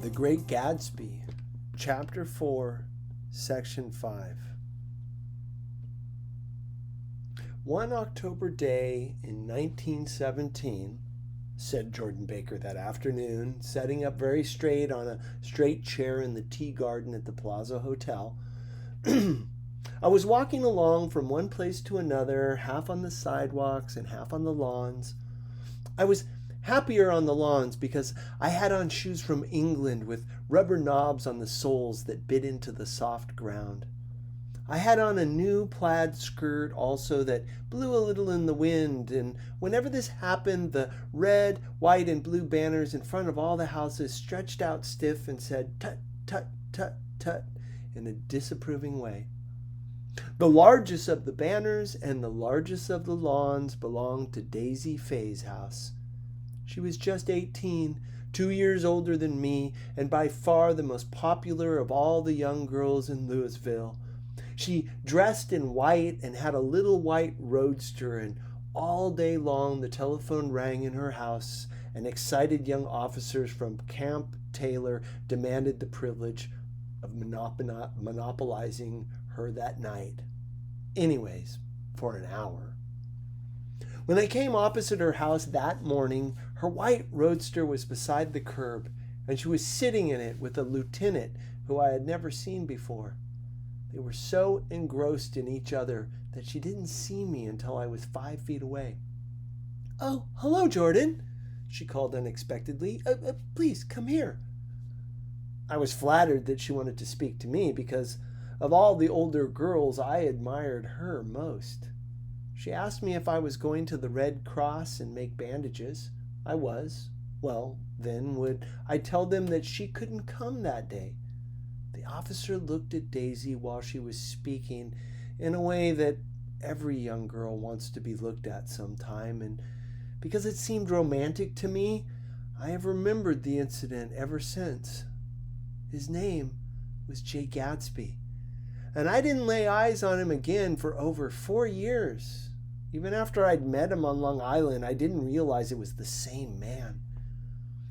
The Great Gatsby, Chapter 4, Section 5. One October day in 1917, said Jordan Baker that afternoon, sitting up very straight on a straight chair in the tea garden at the Plaza Hotel, I was walking along from one place to another, half on the sidewalks and half on the lawns. I was happier on the lawns because I had on shoes from England with rubber knobs on the soles that bit into the soft ground. I had on a new plaid skirt also that blew a little in the wind, and whenever this happened, the red, white, and blue banners in front of all the houses stretched out stiff and said tut, tut, tut, tut in a disapproving way. The largest of the banners and the largest of the lawns belonged to Daisy Fay's house. She was just 18, 2 years older than me, and by far the most popular of all the young girls in Louisville. She dressed in white and had a little white roadster, and all day long the telephone rang in her house, and excited young officers from Camp Taylor demanded the privilege of monopolizing her that night. Anyways, for an hour. When I came opposite her house that morning, her white roadster was beside the curb, and she was sitting in it with a lieutenant who I had never seen before. They were so engrossed in each other that she didn't see me until I was 5 feet away. "Oh, hello, Jordan," she called unexpectedly. Please, come here." I was flattered that she wanted to speak to me because of all the older girls, I admired her most. She asked me if I was going to the Red Cross and make bandages. I was. Well, then would I tell them that she couldn't come that day? The officer looked at Daisy while she was speaking in a way that every young girl wants to be looked at sometime, and because it seemed romantic to me, I have remembered the incident ever since. His name was Jay Gatsby, and I didn't lay eyes on him again for over 4 years. Even after I'd met him on Long Island, I didn't realize it was the same man.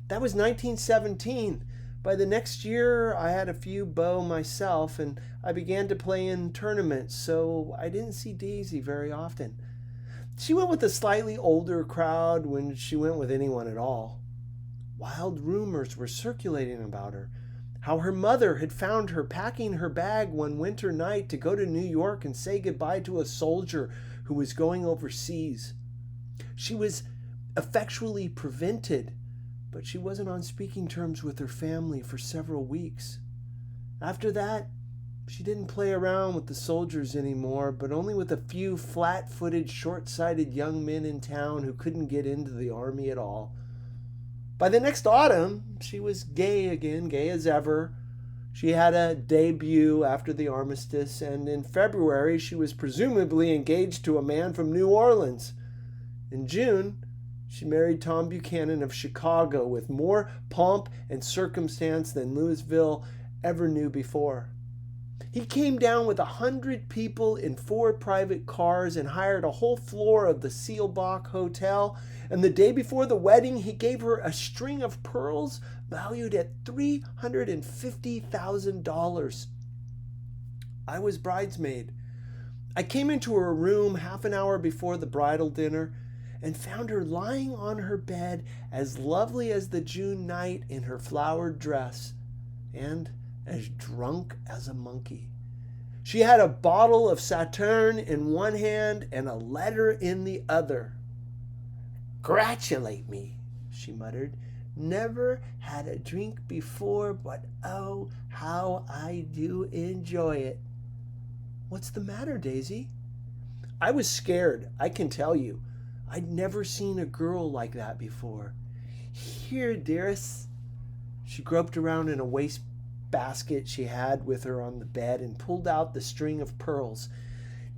That was 1917. By the next year, I had a few beaux myself, and I began to play in tournaments, so I didn't see Daisy very often. She went with a slightly older crowd when she went with anyone at all. Wild rumors were circulating about her, how her mother had found her packing her bag one winter night to go to New York and say goodbye to a soldier who was going overseas. She was effectually prevented, but she wasn't on speaking terms with her family for several weeks. After that, she didn't play around with the soldiers anymore, but only with a few flat-footed, short-sighted young men in town who couldn't get into the army at all. By the next autumn, she was gay again, gay as ever. She had a debut after the armistice, and in February she was presumably engaged to a man from New Orleans. In June, she married Tom Buchanan of Chicago with more pomp and circumstance than Louisville ever knew before. He came down with 100 people in 4 private cars and hired a whole floor of the Seelbach Hotel, and the day before the wedding he gave her a string of pearls valued at $350,000. I was bridesmaid. I came into her room half an hour before the bridal dinner and found her lying on her bed as lovely as the June night in her flowered dress, and as drunk as a monkey. She had a bottle of Sauterne in one hand and a letter in the other. "Gratulate me," she muttered. "Never had a drink before, but oh, how I do enjoy it." "What's the matter, Daisy?" I was scared, I can tell you. I'd never seen a girl like that before. "Here, dearest." She groped around in a wastebasket she had with her on the bed and pulled out the string of pearls.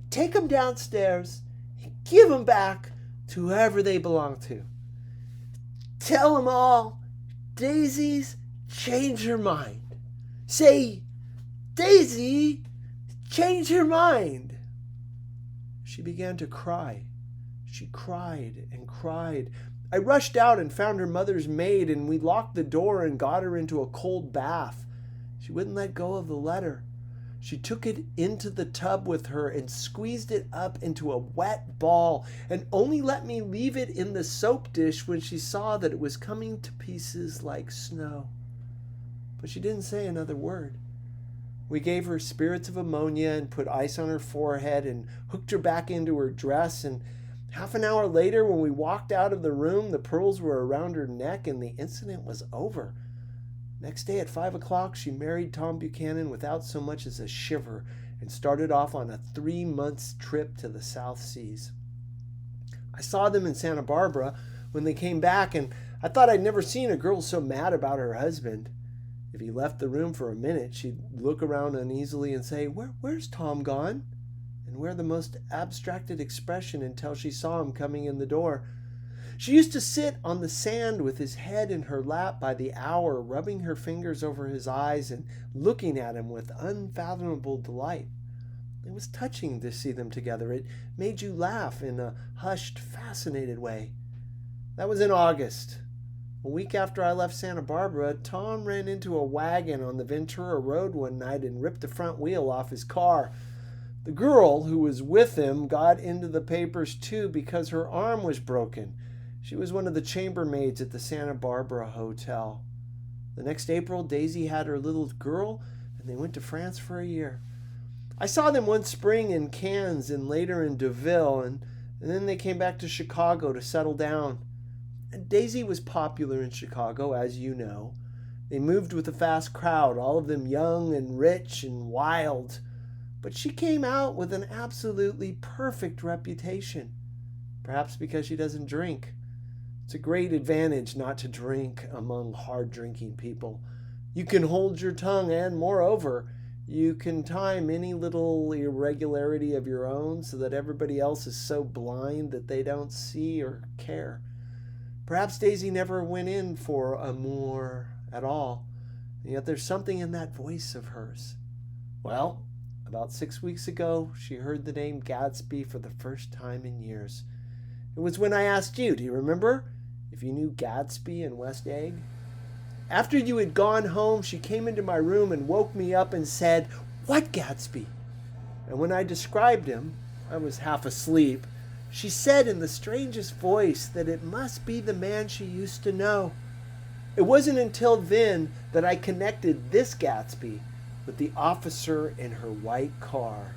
"Take 'em downstairs and give 'em back to whoever they belong to. Tell 'em all Daisy's changed her mind. Say, Daisy changed her mind." She began to cry. She cried and cried I rushed out and found her mother's maid, and we locked the door and got her into a cold bath. She wouldn't let go of the letter. She took it into the tub with her and squeezed it up into a wet ball and only let me leave it in the soap dish when she saw that it was coming to pieces like snow. But she didn't say another word. We gave her spirits of ammonia and put ice on her forehead and hooked her back into her dress, and half an hour later, when we walked out of the room, the pearls were around her neck and the incident was over. Next day at 5 o'clock, she married Tom Buchanan without so much as a shiver and started off on a 3-month trip to the South Seas. I saw them in Santa Barbara when they came back, and I thought I'd never seen a girl so mad about her husband. If he left the room for a minute, she'd look around uneasily and say, Where's Tom gone?" and wear the most abstracted expression until she saw him coming in the door. She used to sit on the sand with his head in her lap by the hour, rubbing her fingers over his eyes and looking at him with unfathomable delight. It was touching to see them together. It made you laugh in a hushed, fascinated way. That was in August. A week after I left Santa Barbara, Tom ran into a wagon on the Ventura Road one night and ripped the front wheel off his car. The girl who was with him got into the papers too because her arm was broken. She was one of the chambermaids at the Santa Barbara Hotel. The next April, Daisy had her little girl, and they went to France for a year. I saw them one spring in Cannes and later in Deauville, and then they came back to Chicago to settle down. And Daisy was popular in Chicago, as you know. They moved with a fast crowd, all of them young and rich and wild. But she came out with an absolutely perfect reputation, perhaps because she doesn't drink. It's a great advantage not to drink among hard-drinking people. You can hold your tongue, and moreover, you can time any little irregularity of your own so that everybody else is so blind that they don't see or care. Perhaps Daisy never went in for amour at all, and yet there's something in that voice of hers. Well, about 6 weeks ago, she heard the name Gatsby for the first time in years. It was when I asked you, do you remember, if you knew Gatsby in West Egg? After you had gone home, she came into my room and woke me up and said, "What Gatsby?" And when I described him, I was half asleep. She said in the strangest voice that it must be the man she used to know. It wasn't until then that I connected this Gatsby with the officer in her white car.